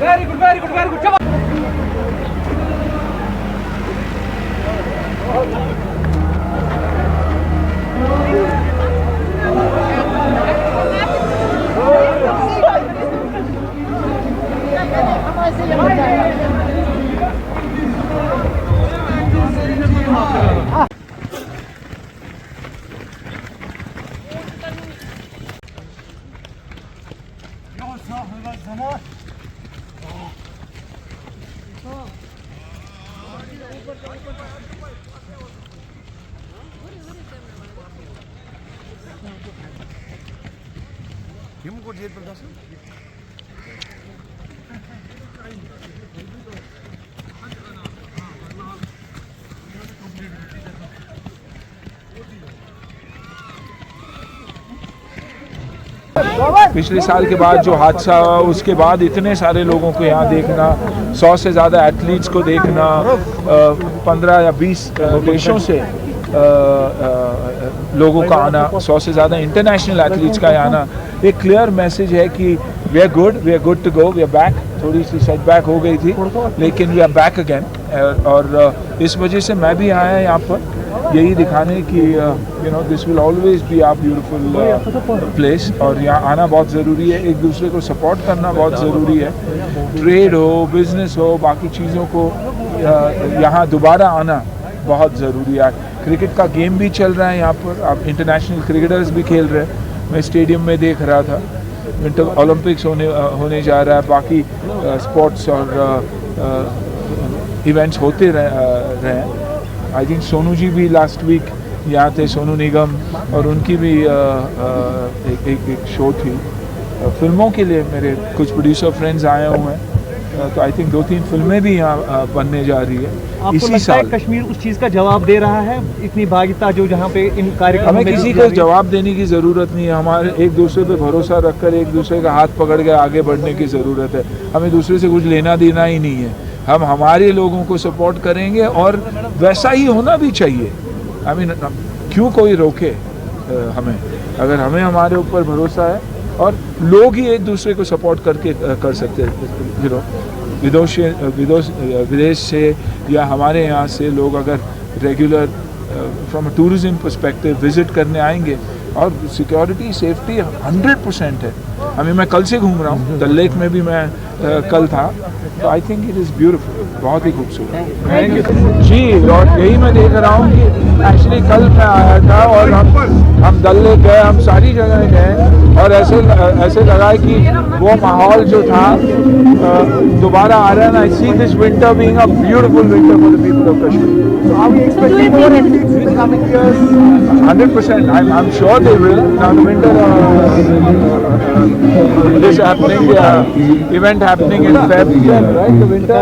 Very good, very good, very good. Come on. Kim को jail प्रदर्शन पिछले साल के बाद जो हादसा हुआ उसके बाद इतने सारे लोगों को यहाँ देखना, 100 से ज़्यादा एथलीट्स को देखना, 15 या 20 देशों से लोगों का आना, 100 से ज़्यादा इंटरनेशनल एथलीट्स का आना, एक क्लियर मैसेज है कि we are good to go, we are back. थोड़ी सी सेटबैक हो गई थी लेकिन वी आर बैक अगेन। और इस वजह से मैं भी आया यहाँ पर यही दिखाने कि this will always be our beautiful place. और यहाँ आना बहुत ज़रूरी है, एक दूसरे को सपोर्ट करना बहुत ज़रूरी है। ट्रेड हो, बिजनेस हो, बाकी चीज़ों को यहाँ दोबारा आना बहुत ज़रूरी है। क्रिकेट का गेम भी चल रहा है यहाँ पर, अब इंटरनेशनल क्रिकेटर्स भी खेल रहे हैं। मैं स्टेडियम में देख रहा था, विंटर ओलंपिक्स होने जा रहा है, बाकी स्पोर्ट्स और इवेंट्स होते रहे हैं। आई थिंक सोनू जी भी लास्ट वीक यहाँ थे, सोनू निगम, और उनकी भी एक शो थी। फिल्मों के लिए मेरे कुछ प्रोड्यूसर फ्रेंड्स आए हुए हैं, तो आई थिंक 2-3 फिल्में भी यहाँ बनने जा रही है इसी साल। कश्मीर उस चीज़ का जवाब दे रहा है, इतनी भागीरथता जो जहाँ पे इन कार्यक्रमों हमें किसी को जवाब देने की ज़रूरत नहीं है। हमारे एक दूसरे पे भरोसा रखकर एक दूसरे का हाथ पकड़ के आगे बढ़ने की ज़रूरत है। हमें दूसरे से कुछ लेना देना ही नहीं है। हम हमारे लोगों को सपोर्ट करेंगे और वैसा ही होना भी चाहिए। आई मीन क्यों कोई रोके हमें, अगर हमें हमारे ऊपर भरोसा है और लोग ही एक दूसरे को सपोर्ट करके कर सकते हैं। विदेश से या हमारे यहाँ से लोग अगर regular from a tourism perspective visit करने आएंगे, और सिक्योरिटी सेफ्टी 100% है। अभी मैं कल से घूम रहा हूँ, डल लेक में भी मैं कल था, तो I think it is beautiful, बहुत ही खूबसूरत। जी, और यही मैं देख रहा हूँ कि एक्चुअली कल मैं आया था और हम डल लेक गए, हम सारी जगह गए, और ऐसे लगा है कि वो माहौल जो था दोबारा आ रहा है। I see this winter being a beautiful winter for the people of Kashmir. So are we expecting more athletes in the coming years? 100%. I'm sure they will. Now the winter this happening, event happening in Feb, right? The winter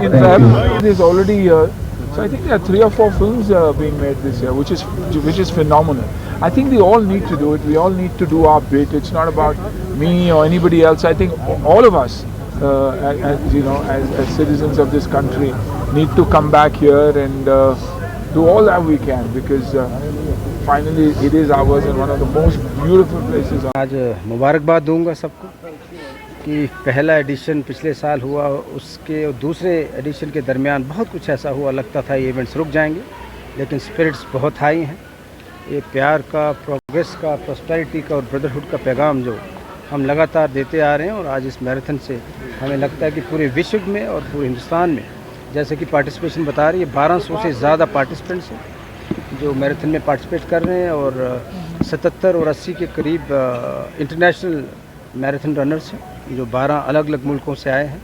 in Feb is already here. So I think there are 3 or 4 films being made this year, which is phenomenal. I think we all need to do it. We all need to do our bit. It's not about me or anybody else. I think all of us, as citizens of this country, need to come back here and do all that we can, because finally it is ours and one of the most beautiful places. आज मुबारकबाद दूंगा सबको कि पहला addition पिछले साल हुआ, उसके और दूसरे एडिशन के दरमियान बहुत कुछ ऐसा हुआ, लगता था ये इवेंट्स रुक जाएंगे, लेकिन स्पिरिट्स बहुत हाई हैं। ये प्यार का, प्रोग्रेस का, प्रॉस्पेरिटी का और ब्रदरहुड का पैगाम जो हम लगातार देते आ रहे हैं, और आज इस मैराथन से हमें लगता है कि पूरे विश्व में और पूरे हिंदुस्तान में, जैसे कि पार्टिसिपेशन बता रही है, 1200 से ज़्यादा पार्टिसिपेंट्स हैं जो मैराथन में पार्टिसिपेट कर रहे हैं, और 77 और 80 के करीब इंटरनेशनल मैराथन रनर्स हैं जो 12 अलग अलग मुल्कों से आए हैं।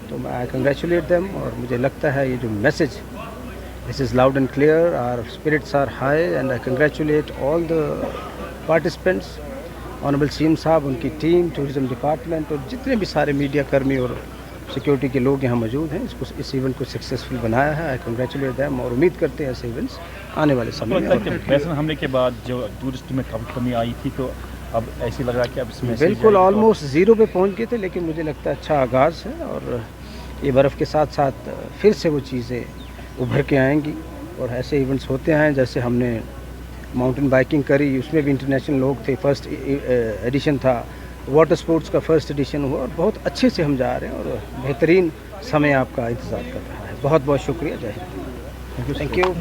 तो मैं आई कंग्रेचुलेट देम, और मुझे लगता है ये जो message, this is loud and clear, our spirits are high, and I congratulate all the participants, honourable CM साहब, उनकी टीम, टूरिज़म डिपार्टमेंट, और जितने भी सारे मीडिया कर्मी और सिक्योरिटी के लोग यहाँ मौजूद हैं। इस इवेंट को सक्सेसफुल बनाया है। आई कंग्रेचुलेट देम, और उम्मीद करते हैं ऐसे इवेंट्स आने वाले समय में। वैसे हमले के बाद जो टूरिस्ट में कमी आई थी, तो अब ऐसे लग रहा है कि अब इसमें बिल्कुल ऑलमोस्ट ज़ीरो पे पहुँच गए थे, लेकिन मुझे लगता है अच्छा आगाज़ है, और ये बर्फ़ के साथ साथ फिर से वो चीज़ें उभर के आएंगी, और ऐसे इवेंट्स होते हैं। जैसे हमने माउंटेन बाइकिंग करी, उसमें भी इंटरनेशनल लोग थे, फर्स्ट एडिशन था, वाटर स्पोर्ट्स का फर्स्ट एडिशन हुआ और बहुत अच्छे से हम जा रहे हैं और बेहतरीन समय आपका इंतज़ार कर रहा है। बहुत बहुत शुक्रिया। जय हिंद। Thank you.